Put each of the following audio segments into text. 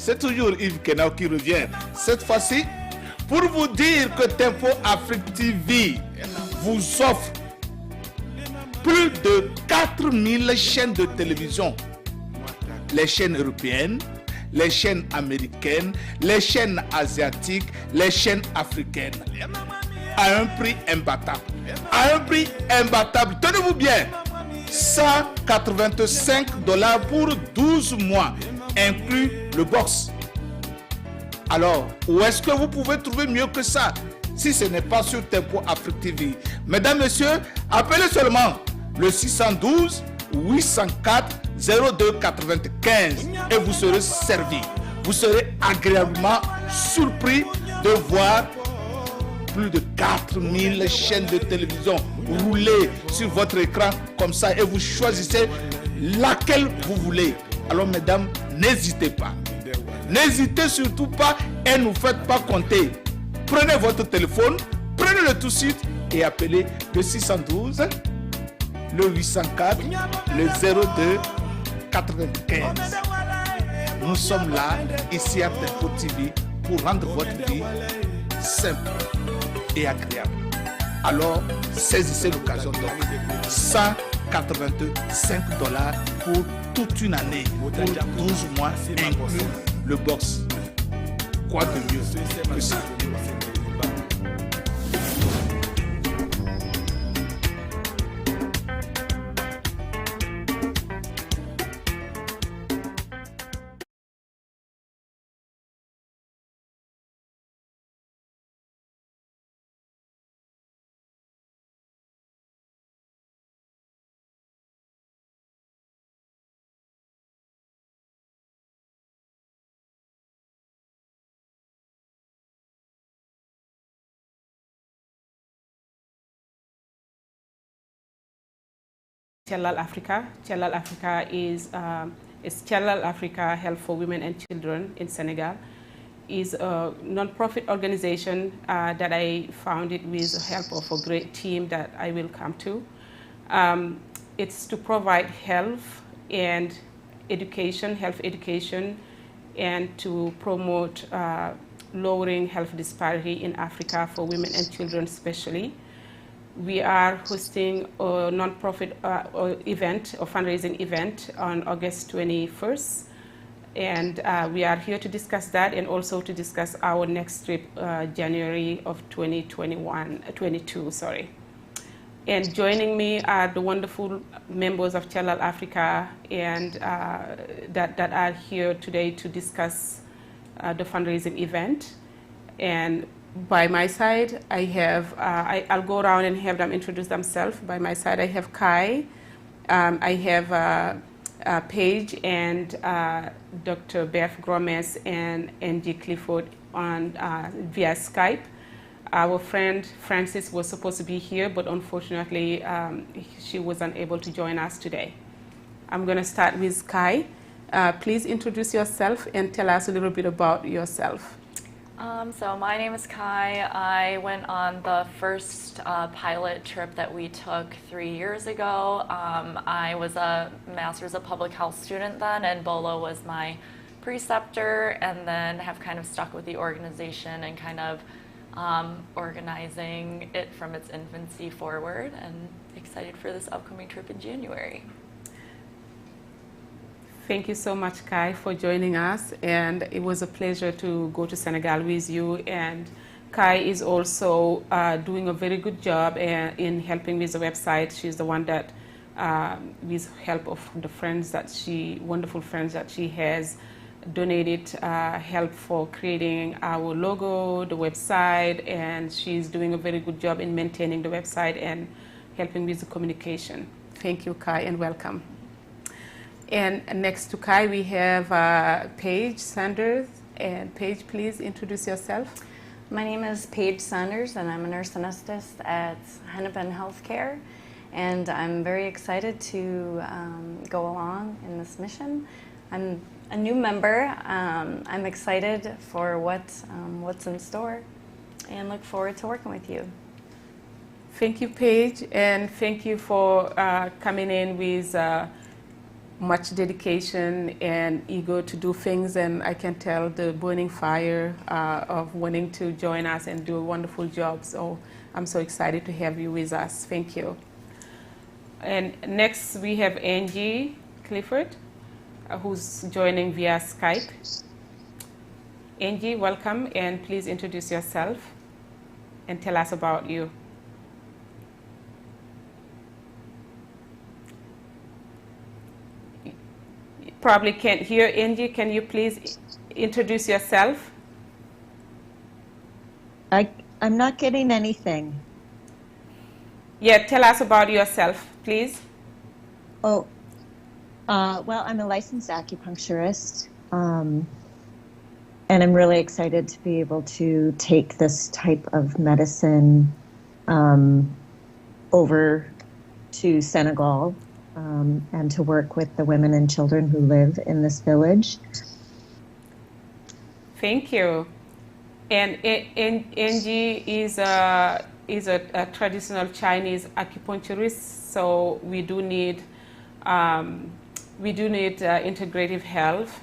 c'est toujours Yves Kenao qui revient. Cette fois-ci, pour vous dire que Tempo Afrique TV vous offre plus de 4000 chaînes de télévision. Les chaînes européennes, les chaînes américaines, les chaînes asiatiques, les chaînes africaines. À un prix imbattable. À un prix imbattable. Tenez-vous bien. $185 pour 12 mois, inclus le box. Alors, où est-ce que vous pouvez trouver mieux que ça si ce n'est pas sur Tempo Afrique TV? Mesdames, Messieurs, appelez seulement le 612 804 0295 et vous serez servi. Vous serez agréablement surpris de voir plus de 4000 chaînes de télévision rouler sur votre écran comme ça et vous choisissez laquelle vous voulez. Alors mesdames, n'hésitez pas. N'hésitez surtout pas et ne faites pas compter. Prenez votre téléphone, prenez-le tout de suite et appelez le 612, le 804, le 02 95. Nous sommes là, ici à Tempo TV, pour rendre votre vie simple et agréable. Alors, saisissez l'occasion donc. $185 pour toute une année, pour 12 mois, inclus le box. Quoi de mieux que ça? Cellal Africa. Cellal Africa is Cellal Africa Health for Women and Children in Senegal. Is a non-profit organization that I founded with the help of a great team that I will come to. It's to provide health and education, health education, and to promote lowering health disparity in Africa for women and children especially. We are hosting a non-profit event, a fundraising event on August 21st. And we are here to discuss that and also to discuss our next trip, January of 2022. And joining me are the wonderful members of Cellal Africa and that are here today to discuss the fundraising event. And by my side, I have, I'll go around and have them introduce themselves. By my side, I have Kai, I have Paige and Dr. Beth Gromes and Angie Clifford on via Skype. Our friend Francis was supposed to be here, but unfortunately, she was unable to join us today. I'm going to start with Kai. Please introduce yourself and tell us a little bit about yourself. So my name is Kai. I went on the first pilot trip that we took 3 years ago. I was a Master's of Public Health student then, and Bolo was my preceptor, and then have kind of stuck with the organization and kind of organizing it from its infancy forward, and excited for this upcoming trip in January. Thank you so much, Kai, for joining us, and it was a pleasure to go to Senegal with you. And Kai is also doing a very good job in helping with the website. She's the one that, with help of the friends that wonderful friends that she has, donated help for creating our logo, the website, and she's doing a very good job in maintaining the website and helping with the communication. Thank you, Kai, and welcome. And next to Kai, we have Paige Sanders. And Paige, please introduce yourself. My name is Paige Sanders, and I'm a nurse anesthetist at Hennepin Healthcare. And I'm very excited to go along in this mission. I'm a new member. I'm excited for what's in store, and look forward to working with you. Thank you, Paige, and thank you for coming in with much dedication and eager to do things, and I can tell the burning fire of wanting to join us and do a wonderful job. So I'm so excited to have you with us. Thank you. And next we have Angie Clifford, who's joining via Skype. Angie, welcome, and please introduce yourself and tell us about you. You probably can't hear Angie. Can you please introduce yourself? I'm not getting anything. Yeah, tell us about yourself, please. Oh, well, I'm a licensed acupuncturist, and I'm really excited to be able to take this type of medicine over to Senegal and to work with the women and children who live in this village. Thank you. And Angie is a traditional Chinese acupuncturist, so we do need integrative health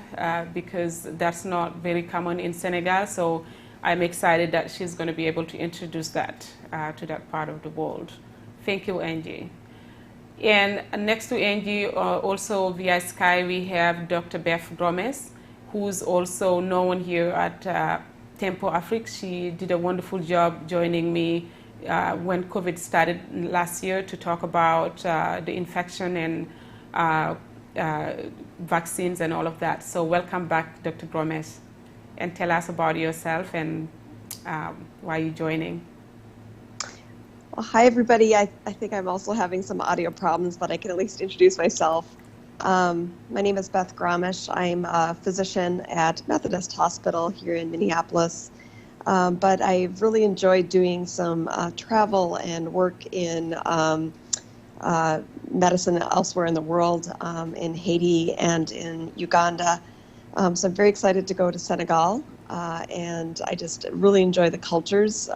because that's not very common in Senegal. So I'm excited that she's going to be able to introduce that to that part of the world. Thank you, Angie. And next to Angie, also via Sky, we have Dr. Beth Gomez, who's also known here at Tempo Afrique. She did a wonderful job joining me when COVID started last year to talk about the infection and vaccines and all of that. So welcome back, Dr. Gomez, and tell us about yourself and why you're joining. Well, hi, everybody. I think I'm also having some audio problems, but I can at least introduce myself. My name is Beth Gromish. I'm a physician at Methodist Hospital here in Minneapolis, but I've really enjoyed doing some travel and work in medicine elsewhere in the world, in Haiti and in Uganda. So I'm very excited to go to Senegal, and I just really enjoy the cultures,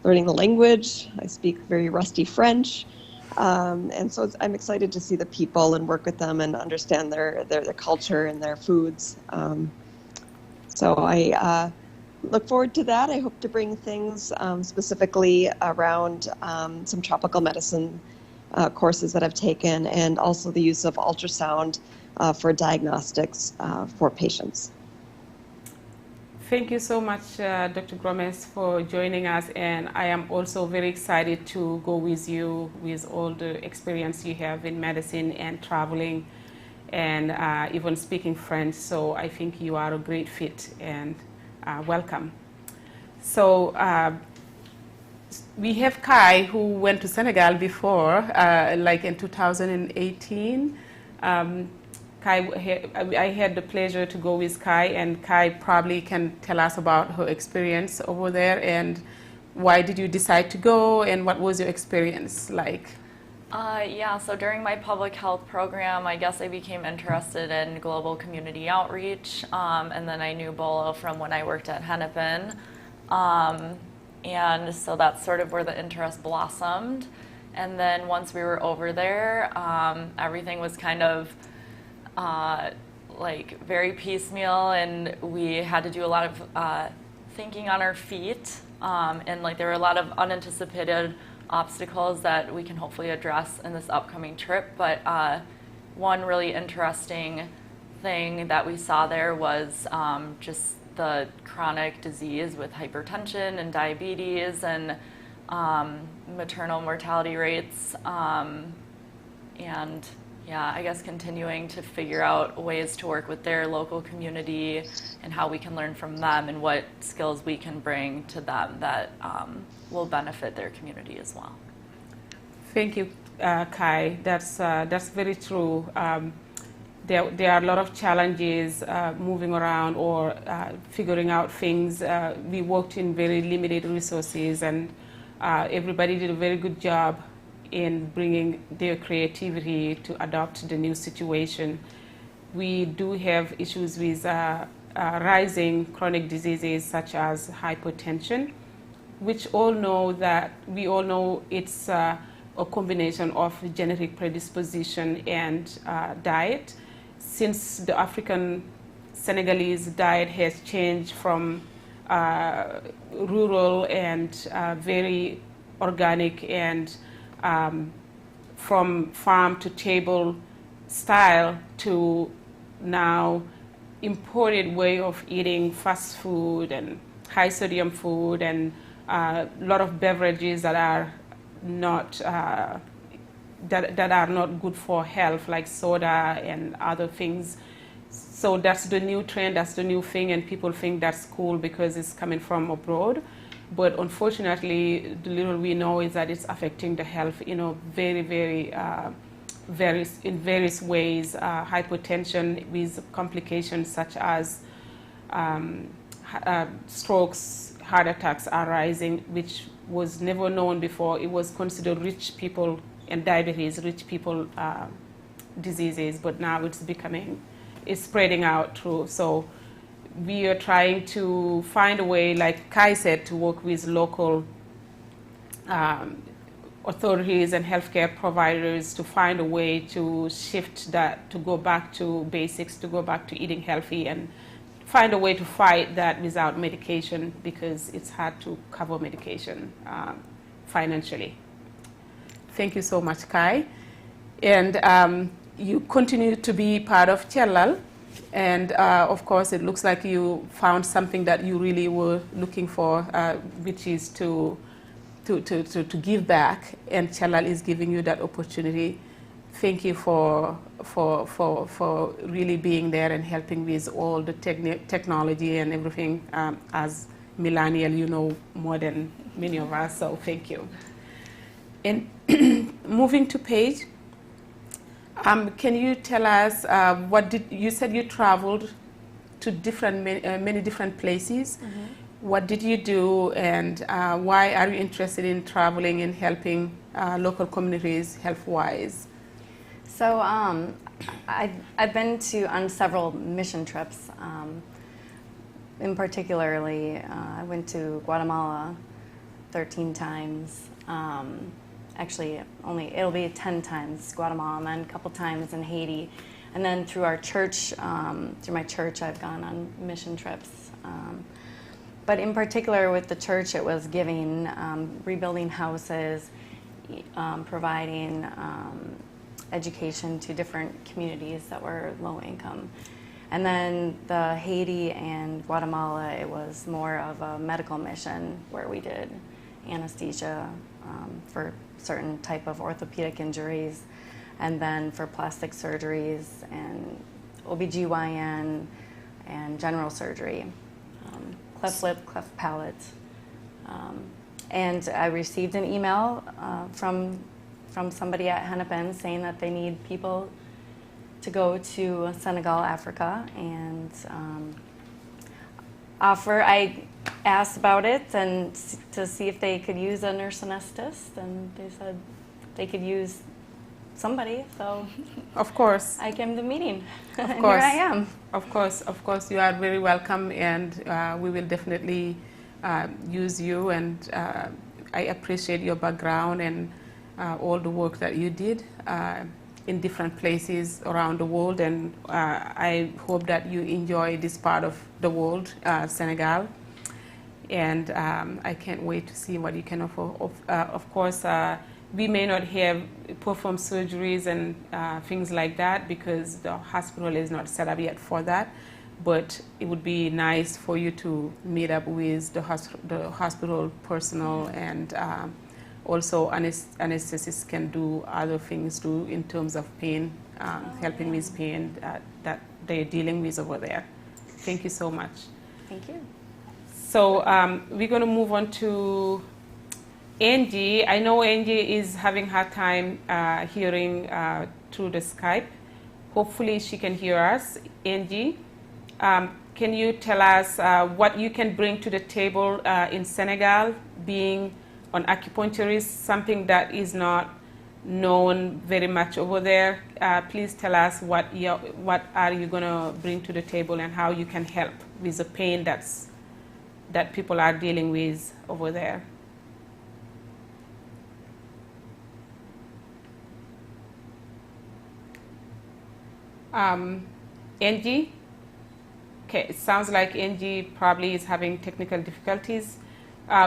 learning the language. I speak very rusty French. And so I'm excited to see the people and work with them and understand their culture and their foods. So I look forward to that. I hope to bring things specifically around some tropical medicine courses that I've taken, and also the use of ultrasound for diagnostics for patients. Thank you so much, Dr. Gomez, for joining us, and I am also very excited to go with you with all the experience you have in medicine and traveling and even speaking French, so I think you are a great fit, and welcome. So we have Kai, who went to Senegal before, like in 2018. Kai, I had the pleasure to go with Kai, and Kai probably can tell us about her experience over there and why did you decide to go and what was your experience like? Yeah, so during my public health program, I guess I became interested in global community outreach, and then I knew Bolo from when I worked at Hennepin, and so that's sort of where the interest blossomed. And then once we were over there, everything was kind of like very piecemeal, and we had to do a lot of thinking on our feet, and like there were a lot of unanticipated obstacles that we can hopefully address in this upcoming trip. But one really interesting thing that we saw there was just the chronic disease with hypertension and diabetes and maternal mortality rates, and yeah, I guess continuing to figure out ways to work with their local community and how we can learn from them and what skills we can bring to them that will benefit their community as well. Thank you, Kai. That's very true. There are a lot of challenges moving around or figuring out things. We worked in very limited resources, and everybody did a very good job in bringing their creativity to adapt the new situation. We do have issues with rising chronic diseases such as hypertension, which we all know it's a combination of genetic predisposition and diet. Since the African Senegalese diet has changed from rural and very organic and from farm to table style to now imported way of eating fast food and high sodium food and a lot of beverages that are not that are not good for health, like soda and other things. So that's the new trend, that's the new thing, and people think that's cool because it's coming from abroad. But unfortunately, the little we know is that it's affecting the health in a very, very various ways. Hypertension with complications such as strokes, heart attacks are rising, which was never known before. It was considered rich people and diabetes, rich people diseases, but now it's spreading out through. So we are trying to find a way, like Kai said, to work with local authorities and healthcare providers to find a way to shift that, to go back to basics, to go back to eating healthy and find a way to fight that without medication, because it's hard to cover medication financially. Thank you so much, Kai. And you continue to be part of Cellal. And of course, it looks like you found something that you really were looking for, which is to give back. And Cellal is giving you that opportunity. Thank you for really being there and helping with all the technology and everything. As millennial, you know more than many of us, so thank you. And moving to Paige, can you tell us you said you traveled to many different places. Mm-hmm. What did you do, and why are you interested in traveling and helping local communities health-wise? So I've been on several mission trips. In particularly, I went to Guatemala 13 times. Actually, it'll be 10 times Guatemala, and then a couple times in Haiti. And then through our church, through my church, I've gone on mission trips. But in particular with the church, it was giving, rebuilding houses, providing education to different communities that were low income. And then the Haiti and Guatemala, it was more of a medical mission where we did anesthesia for certain type of orthopedic injuries, and then for plastic surgeries and OBGYN and general surgery, cleft lip, cleft palate. And I received an email from somebody at Hennepin saying that they need people to go to Cellal Africa and I asked about it and to see if they could use a nurse anesthetist, and they said they could use somebody, so of course I came to the meeting. Of and course. Here I am. Of course, you are very welcome, and we will definitely use you, and I appreciate your background and all the work that you did in different places around the world, and I hope that you enjoy this part of the world, Senegal, and I can't wait to see what you can offer. Of course, we may not perform surgeries and things like that because the hospital is not set up yet for that, but it would be nice for you to meet up with the hospital personnel, and also anesthetists can do other things too in terms of pain, helping with pain that they're dealing with over there. Thank you so much. Thank you. So we're going to move on to Angie. I know Angie is having a hard time hearing through the Skype. Hopefully she can hear us. Angie, can you tell us what you can bring to the table in Senegal, being an acupuncturist, something that is not known very much over there? Please tell us what are you going to bring to the table and how you can help with the pain that people are dealing with over there. Angie? Okay, it sounds like Angie probably is having technical difficulties.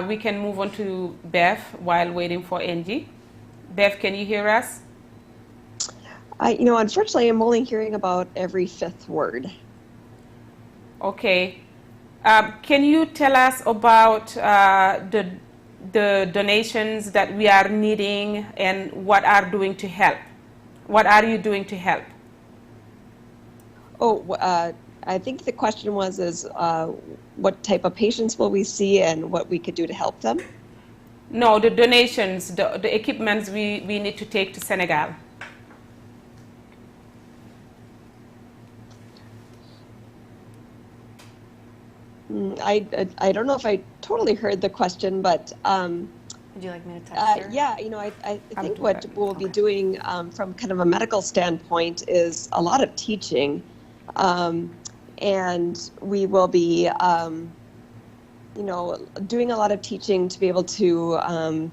We can move on to Bev while waiting for Angie. Bev, can you hear us? Unfortunately, I'm only hearing about every fifth word. Okay. Can you tell us about the donations that we are needing and what are doing to help? What are you doing to help? I think the question is what type of patients will we see and what we could do to help them? No, the donations, the equipments we need to take to Senegal. I don't know if I totally heard the question, but Would you like me to text her? yeah, I think what we'll be doing from kind of a medical standpoint is a lot of teaching, and we will be doing a lot of teaching to be able to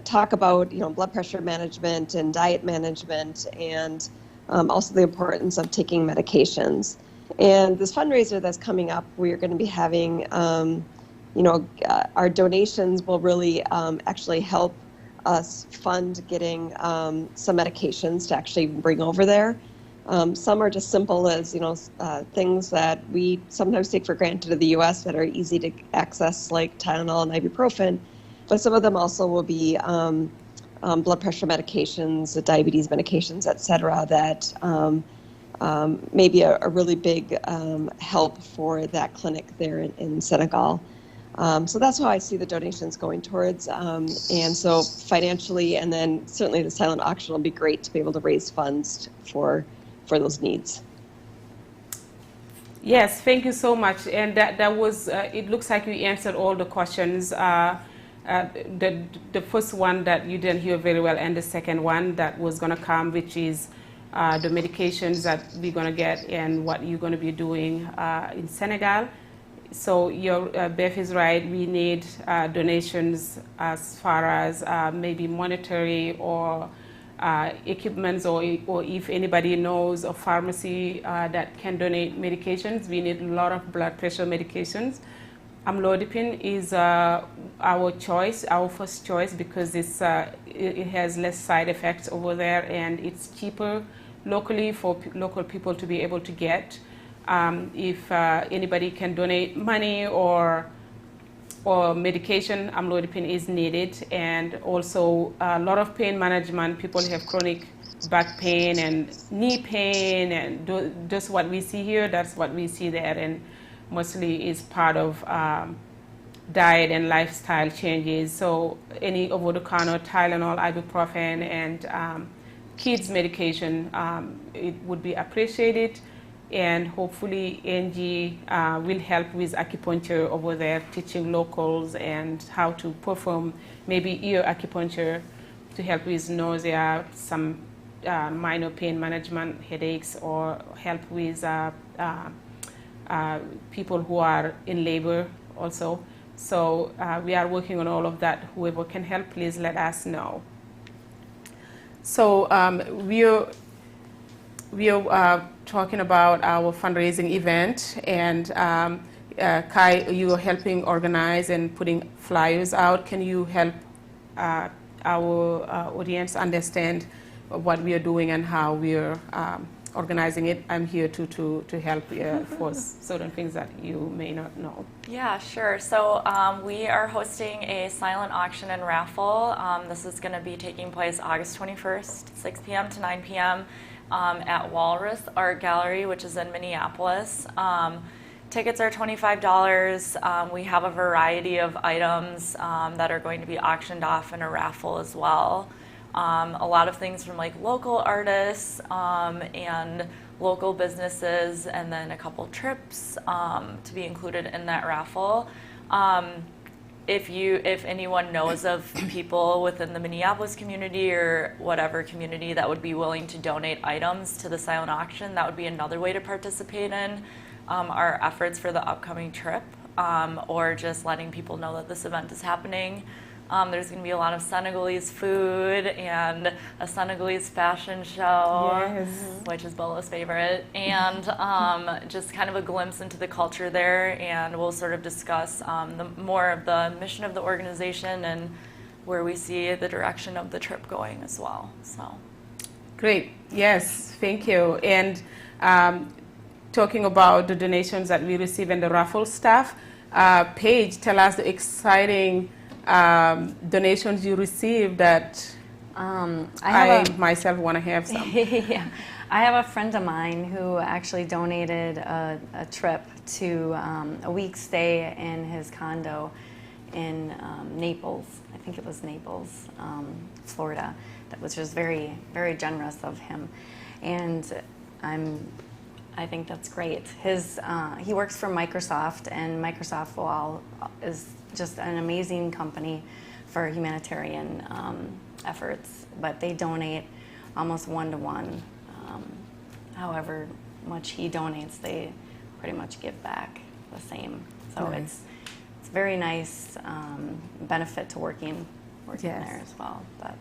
talk about blood pressure management and diet management, and also the importance of taking medications. And this fundraiser that's coming up, we are going to be having, our donations will really actually help us fund getting some medications to actually bring over there. Some are just simple as, things that we sometimes take for granted in the U.S. that are easy to access, like Tylenol and ibuprofen. But some of them also will be blood pressure medications, diabetes medications, et cetera, that may be a really big help for that clinic there in Senegal. So that's how I see the donations going towards. And so financially, and then certainly the silent auction will be great to be able to raise funds for those needs. Yes, thank you so much. And that was, it looks like you answered all the questions. The first one that you didn't hear very well, and the second one that was going to come, which is the medications that we're going to get and what you're going to be doing in Senegal. So Beth is right. We need donations as far as maybe monetary or equipments, or if anybody knows a pharmacy that can donate medications. We need a lot of blood pressure medications. Amlodipine is our choice, our first choice, because it has less side effects over there, and it's cheaper locally for local people to be able to get. If anybody can donate money or medication, amlodipine is needed. And also a lot of pain management. People have chronic back pain and knee pain, and just what we see here, that's what we see there, and mostly is part of diet and lifestyle changes. So any over-the-counter Tylenol, ibuprofen, and kids medication, it would be appreciated. And hopefully Angie will help with acupuncture over there, teaching locals and how to perform maybe ear acupuncture to help with nausea, some minor pain management, headaches, or help with people who are in labor also. So we are working on all of that. Whoever can help, please let us know. So we are talking about our fundraising event, and Kai, you are helping organize and putting flyers out. Can you help our audience understand what we are doing and how we are organizing it? I'm here to help for certain things that you may not know. Yeah, sure. So we are hosting a silent auction and raffle. This is going to be taking place August 21st, 6 p.m. to 9 p.m. At Walrus Art Gallery, which is in Minneapolis. Tickets are $25. We have a variety of items that are going to be auctioned off in a raffle as well. A lot of things from like local artists and local businesses, and then a couple trips to be included in that raffle. If anyone knows of people within the Minneapolis community or whatever community that would be willing to donate items to the silent auction, that would be another way to participate in our efforts for the upcoming trip, or just letting people know that this event is happening. There's going to be a lot of Senegalese food and a Senegalese fashion show, Yes. which is Bola's favorite, and just kind of a glimpse into the culture there. And we'll sort of discuss more of the mission of the organization and where we see the direction of the trip going as well. So, Great. Yes, thank you. And talking about the donations that we receive and the raffle stuff, Paige, tell us the exciting donations you received that I myself want to have some. Yeah. I have a friend of mine who actually donated a trip to a week stay in his condo in Naples. I think it was Naples, Florida. That was just very, very generous of him. And I think that's great. He works for Microsoft, and Microsoft is just an amazing company for humanitarian efforts, but they donate almost one-to-one. However much he donates, they pretty much give back the same. So Nice. it's very nice benefit to working Yes. there as well. But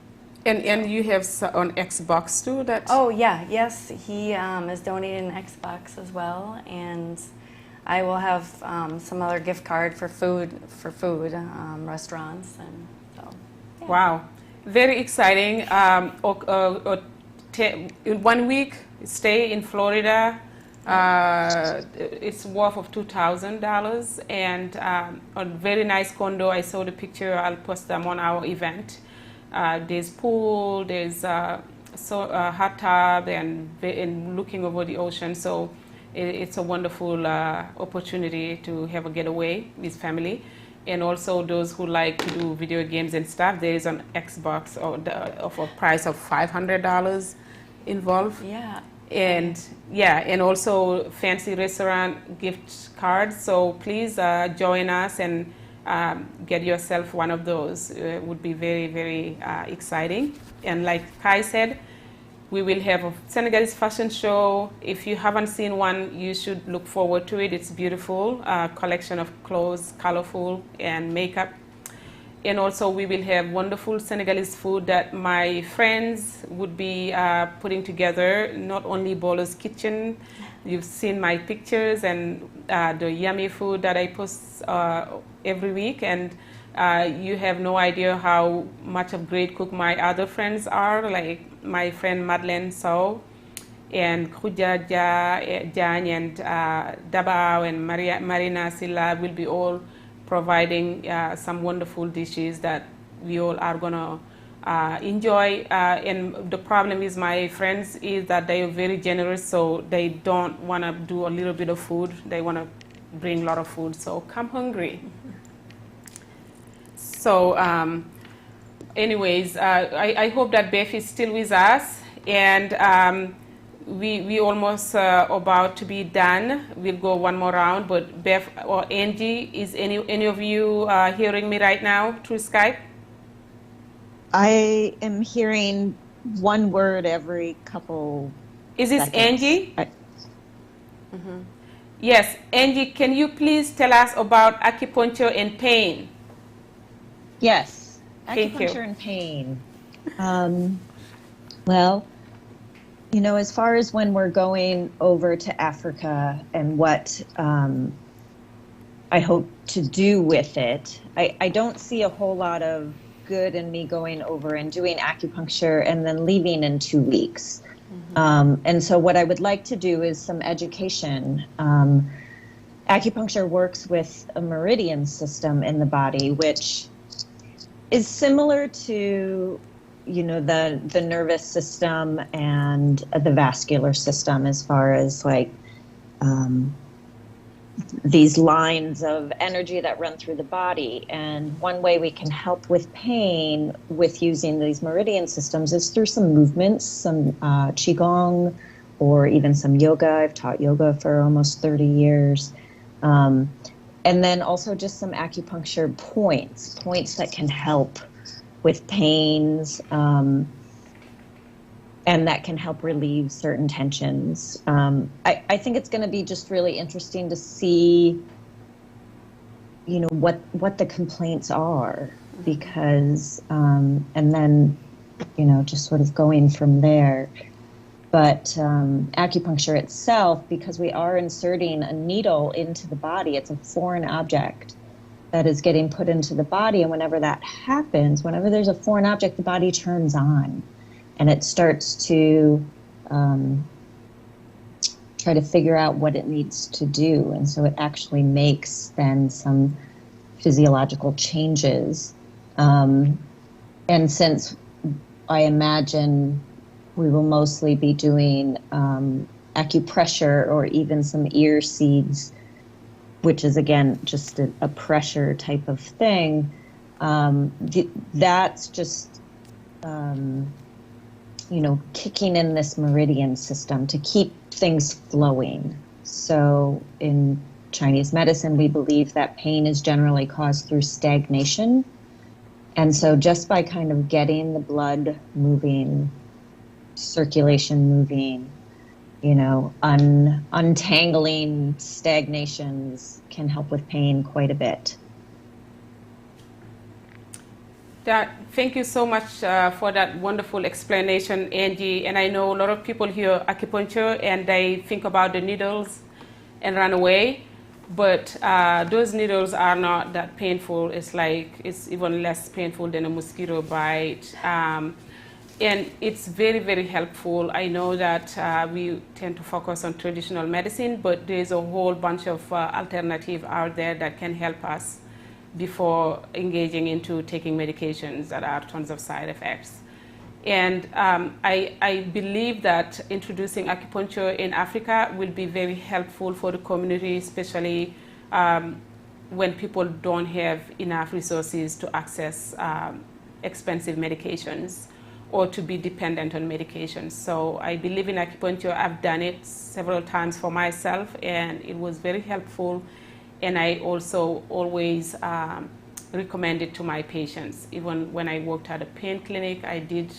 And you have on Xbox too? That oh yeah, yes, he is donating an Xbox as well, and I will have some other gift card for food restaurants, and so. Yeah. Wow, very exciting. In 1 week stay in Florida, it's worth of $2,000, and a very nice condo. I saw the picture. I'll post them on our event. There's pool, there's a hot tub, and looking over the ocean. So it's a wonderful opportunity to have a getaway with family. And also those who like to do video games and stuff, there is an Xbox of a price of $500 involved. Yeah. And also fancy restaurant gift cards. So please join us and get yourself one of those. It would be very, very exciting. And like Kai said, we will have a Senegalese fashion show. If you haven't seen one, you should look forward to it. It's beautiful, collection of clothes, colorful, and makeup. And also we will have wonderful Senegalese food that my friends would be putting together, not only Bola's Kitchen. You've seen my pictures and the yummy food that I post every week, and you have no idea how much of great cook my other friends are, like my friend Madeleine Sow and Khuja Jan and Dabao and Marina Silla will be all providing some wonderful dishes that we all are gonna enjoy. And the problem with my friends is that they are very generous, so they don't want to do a little bit of food. They want to bring a lot of food, so come hungry. So anyways, I hope that Beth is still with us, and we almost about to be done. We'll go one more round, but Beth or Angie, is any of you hearing me right now through Skype? I am hearing one word every couple Is this seconds. Angie? Yes, Angie, can you please tell us about acupuncture and pain? Yes, Thank you. acupuncture and pain. Well, you know, as far as when we're going over to Africa and what I hope to do with it, I don't see a whole lot of good in me going over and doing acupuncture and then leaving in 2 weeks. And so what I would like to do is some education. Acupuncture works with a meridian system in the body, which is similar to, you know, the nervous system and the vascular system, as far as like these lines of energy that run through the body. And one way we can help with pain with using these meridian systems is through some movements, some qigong, or even some yoga. I've taught yoga for almost 30 years. And then also just some acupuncture points that can help with pains, and that can help relieve certain tensions. I think it's going to be just really interesting to see, you know, what the complaints are. because, and then, you know, just sort of going from there. But acupuncture itself, because we are inserting a needle into the body, it's a foreign object that is getting put into the body. And whenever that happens, whenever there's a foreign object, the body turns on and it starts to try to figure out what it needs to do. And so it actually makes then some physiological changes. And since I imagine we will mostly be doing acupressure or even some ear seeds, which is, again, just a pressure type of thing, that's just, you know, kicking in this meridian system to keep things flowing. So in Chinese medicine, we believe that pain is generally caused through stagnation. And so just by kind of getting the blood moving, circulation moving, you know, untangling stagnations can help with pain quite a bit. Thank you so much for that wonderful explanation, Angie. And I know a lot of people hear acupuncture and they think about the needles and run away. But those needles are not that painful. It's even less painful than a mosquito bite. And it's very, very helpful. I know that we tend to focus on traditional medicine, but there's a whole bunch of alternatives out there that can help us before engaging into taking medications that are tons of side effects. And I believe that introducing acupuncture in Africa will be very helpful for the community, especially when people don't have enough resources to access expensive medications or to be dependent on medications. So I believe in acupuncture. I've done it several times for myself, and it was very helpful. And I also always recommend it to my patients. Even when I worked at a pain clinic, it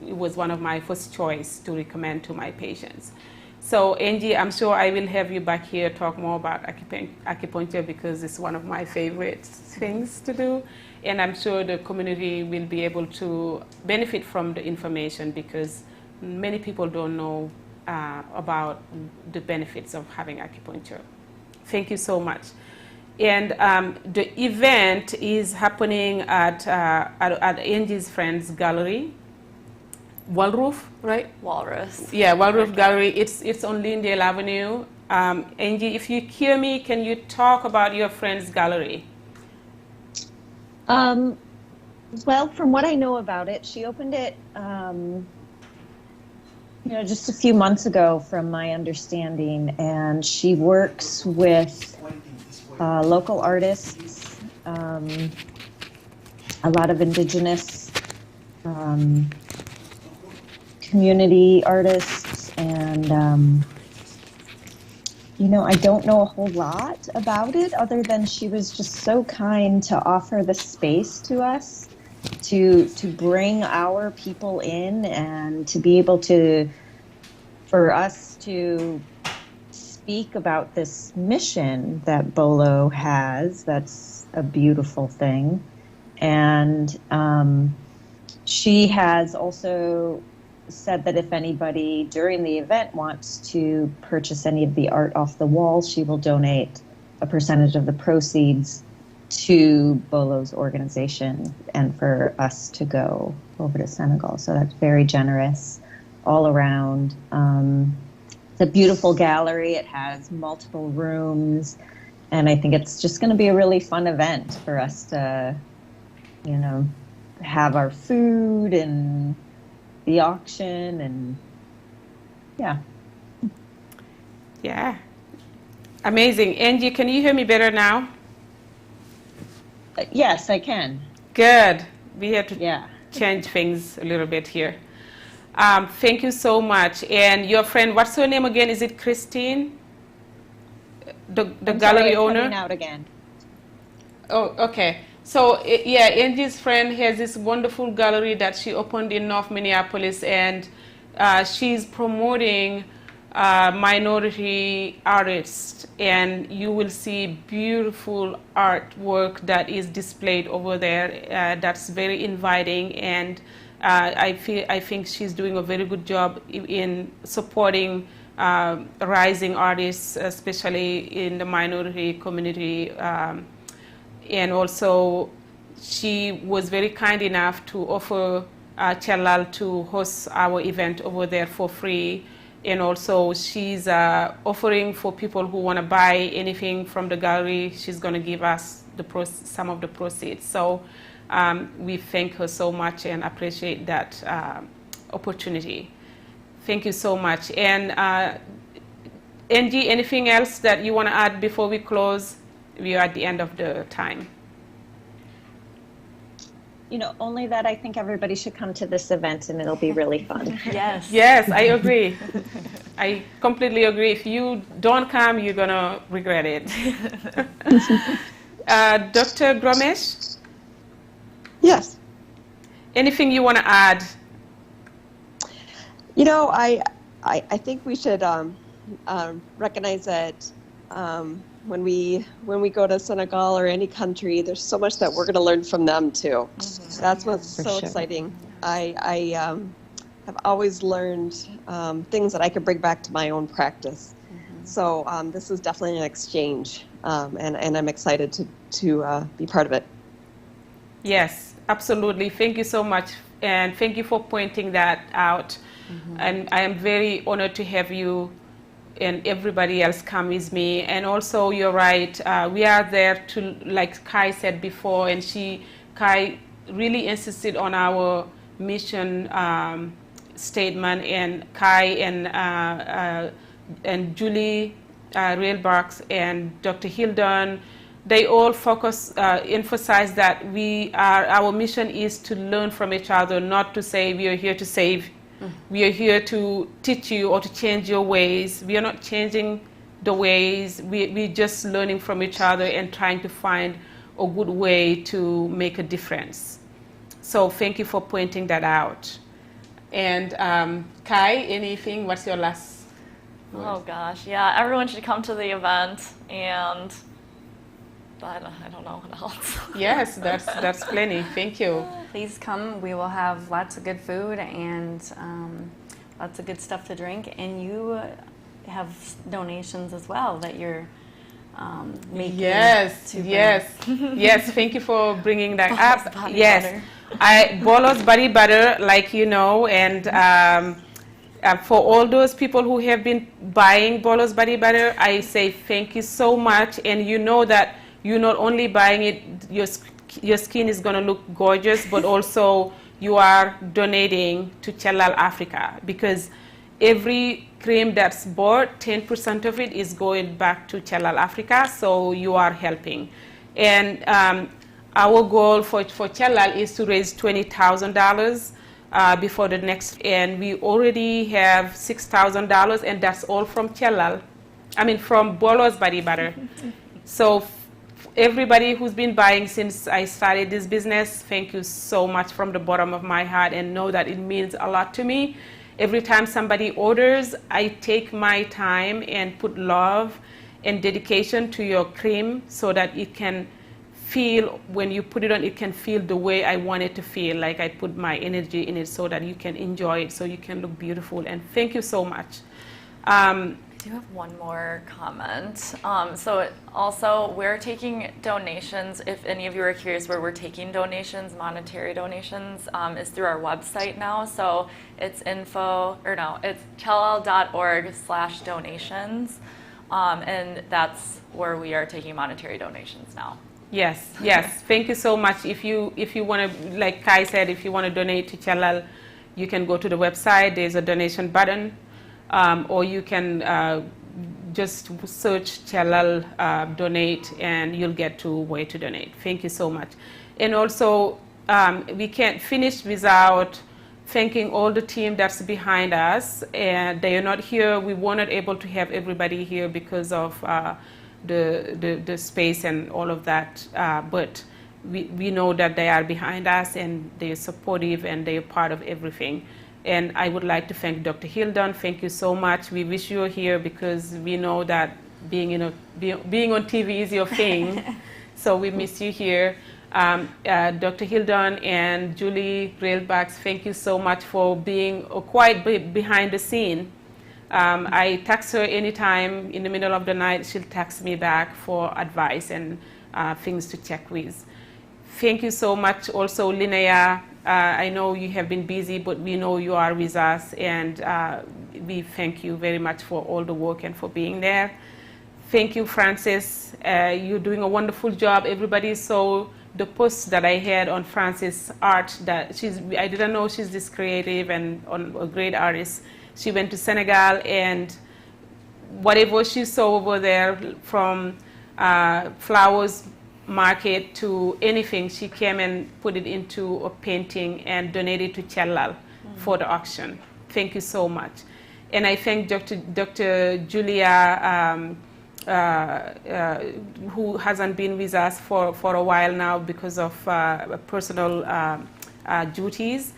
was one of my first choice to recommend to my patients. So Angie, I'm sure I will have you back here talk more about acupuncture because it's one of my favorite things to do. And I'm sure the community will be able to benefit from the information because many people don't know about the benefits of having acupuncture. Thank you so much. And the event is happening at Angie's Friends Gallery, Walroof, right? Walrus. Yeah, Walroof Gallery. It's on Lyndale Avenue. Angie, if you hear me, can you talk about your friend's gallery? Well, from what I know about it, she opened it, just a few months ago, from my understanding, and she works with local artists, a lot of indigenous community artists, and I don't know a whole lot about it other than she was just so kind to offer the space to us to bring our people in and to be able for us to speak about this mission that Bolo has. That's a beautiful thing. And she has also said that if anybody during the event wants to purchase any of the art off the wall, she will donate a percentage of the proceeds to Bolo's organization and for us to go over to Senegal. So that's very generous all around. It's a beautiful gallery. It has multiple rooms, and I think it's just going to be a really fun event for us to, have our food and the auction, and yeah, amazing. Angie, can you hear me better now? Yes, I can. Good. We had to change things a little bit here. Thank you so much. And your friend, what's her name again? Is it Christine? The gallery owner? Coming out again. Oh, okay. So, Angie's friend has this wonderful gallery that she opened in North Minneapolis, and she's promoting minority artists, and you will see beautiful artwork that is displayed over there. That's very inviting, and I think she's doing a very good job in supporting rising artists, especially in the minority community. And also, she was very kind enough to offer Cellal to host our event over there for free. And also, she's offering for people who want to buy anything from the gallery, she's going to give us some of the proceeds. So we thank her so much and appreciate that opportunity. Thank you so much. And Angie, anything else that you want to add before we close? We are at the end of the time. You know, only that I think everybody should come to this event and it'll be really fun. Yes. Yes, I agree. I completely agree. If you don't come, you're going to regret it. Dr. Gromesh? Yes. Anything you want to add? You know, I think we should recognize that when we go to Senegal or any country, there's so much that we're going to learn from them too. Mm-hmm. That's what's so exciting. I have always learned things that I could bring back to my own practice. Mm-hmm. So this is definitely an exchange, and I'm excited to be part of it. Yes, absolutely. Thank you so much, and thank you for pointing that out. Mm-hmm. And I am very honored to have you and everybody else come with me. And also, you're right, we are there to, like Kai said before, and Kai really insisted on our mission statement, and Kai and Julie Railbarks and Dr. Hildon, they all emphasize that our mission is to learn from each other, not to say we are here to save. We are here to teach you or to change your ways. We are not changing the ways. We're just learning from each other and trying to find a good way to make a difference. So thank you for pointing that out. And Kai, anything? What's your last word? Oh gosh, yeah, everyone should come to the event, and I don't know what else. Yes, that's plenty. Thank you. Please come. We will have lots of good food and lots of good stuff to drink. And you have donations as well that you're making. Yes, yes. Thank you for bringing that up. Body yes, butter. Bolo's Body Butter, like you know, and for all those people who have been buying Bolo's Body Butter, I say thank you so much. And you know that you're not only buying it, your skin is going to look gorgeous, but also you are donating to Cellal Africa, because every cream that's bought, 10% of it is going back to Cellal Africa, so you are helping. And our goal for Cellal is to raise $20,000 before the next, and we already have $6,000, and that's all from from Bolo's Body Butter. So everybody who's been buying since I started this business, thank you so much from the bottom of my heart, and know that it means a lot to me. Every time somebody orders, I take my time and put love and dedication to your cream so that it can feel, when you put it on, it can feel the way I want it to feel, like I put my energy in it so that you can enjoy it, so you can look beautiful. And thank you so much. I do have one more comment. So also, we're taking donations. If any of you are curious where we're taking donations, monetary donations, is through our website now. So it's it's cellal.org/donations. And that's where we are taking monetary donations now. Yes. Thank you so much. If you want to, like Kai said, if you want to donate to Cellal, you can go to the website. There's a donation button. Or you can just search Cellal donate, and you'll get to where to donate. Thank you so much. And also, we can't finish without thanking all the team that's behind us. And they are not here. We were not able to have everybody here because of the space and all of that. But we know that they are behind us, and they're supportive, and they're part of everything. And I would like to thank Dr. Hildon. Thank you so much. We wish you were here because we know that being on TV is your thing. So we miss you here. Dr. Hildon and Julie Railbacks, thank you so much for being quite behind the scene. I text her anytime in the middle of the night. She'll text me back for advice and things to check with. Thank you so much also, Linnea. I know you have been busy, but we know you are with us, and we thank you very much for all the work and for being there. Thank you, Frances. You're doing a wonderful job. Everybody saw the post that I had on Frances' art. That I didn't know she's this creative and a great artist. She went to Senegal, and whatever she saw over there, from flowers market to anything, she came and put it into a painting and donated to Cellal for the auction. Thank you so much. And I thank Dr. Julia, who hasn't been with us for a while now because of personal duties.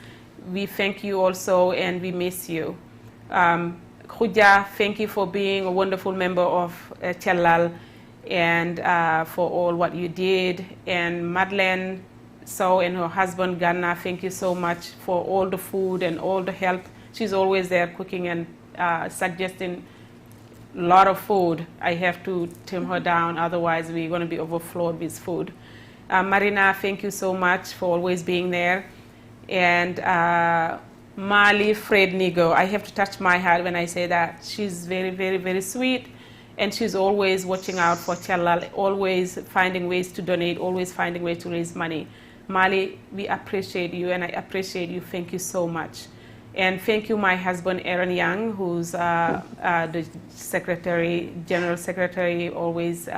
We thank you also, and we miss you. Khoudia, thank you for being a wonderful member of Cellal, and for all what you did. And Madeleine Sow and her husband Ganna, thank you so much for all the food and all the help. She's always there cooking and suggesting a lot of food. I have to trim her down, otherwise we're going to be overflowed with food. Marina, thank you so much for always being there. And Mali Fred Nigo, I have to touch my heart when I say that. She's very, very, very sweet. And she's always watching out for Cellal, always finding ways to donate, always finding ways to raise money. Mali, we appreciate you, and I appreciate you. Thank you so much. And thank you, my husband, Aaron Young, who's the secretary, general secretary, always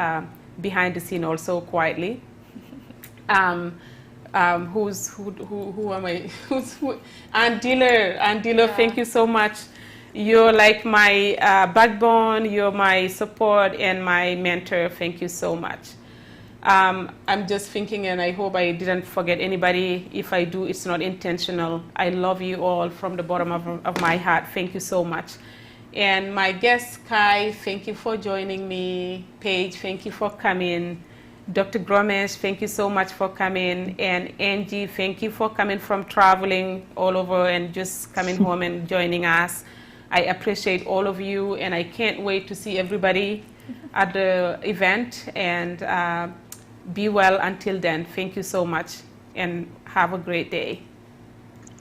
behind the scene also quietly. Who am I? Aunt Dealer, thank you so much. You're like my backbone, you're my support and my mentor. Thank you so much. I'm just thinking, and I hope I didn't forget anybody. If I do, it's not intentional. I love you all from the bottom of my heart. Thank you so much. And my guest, Kai, thank you for joining me. Paige, thank you for coming. Dr. Gromesh, thank you so much for coming. And Angie, thank you for coming from traveling all over and just coming home and joining us. I appreciate all of you, and I can't wait to see everybody at the event. And be well until then. Thank you so much, and have a great day.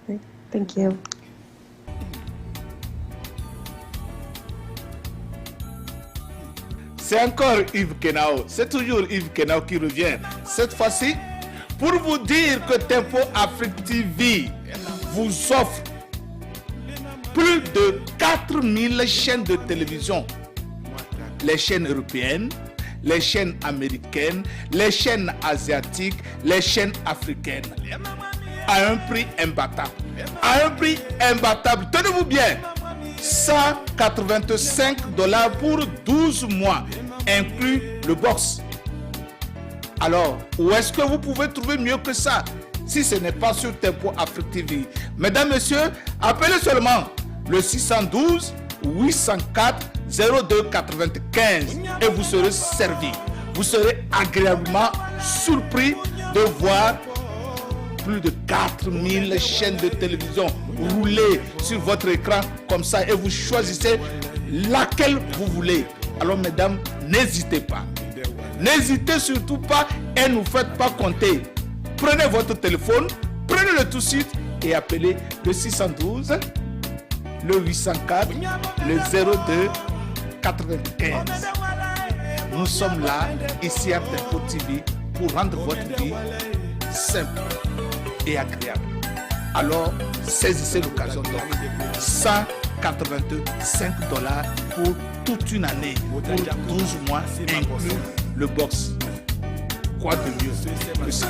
Great. Thank you. C'est encore Yves Kenao, c'est toujours Yves Kenao qui revient. Cette fois-ci, pour vous dire que Tempo Afrique TV vous offre plus de 4000 chaînes de télévision. Les chaînes européennes, les chaînes américaines, les chaînes asiatiques, les chaînes africaines. À un prix imbattable. À un prix imbattable. Tenez-vous bien. $185 pour 12 mois, inclus le box. Alors, où est-ce que vous pouvez trouver mieux que ça si ce n'est pas sur Tempo Afrique TV? Mesdames, Messieurs, appelez seulement le 612 804 0295 et vous serez servi. Vous serez agréablement surpris de voir plus de 4000 chaînes de télévision rouler sur votre écran comme ça, et vous choisissez laquelle vous voulez. Alors mesdames, n'hésitez pas. N'hésitez surtout pas et ne vous faites pas compter. Prenez votre téléphone, prenez-le tout de suite et appelez le 612, le 804, le 02 95. Nous sommes là, ici à Tempo TV, pour rendre votre vie simple et agréable. Alors, saisissez l'occasion. Donc, $185 pour toute une année, pour 12 mois, inclus le box. Quoi de mieux que ça?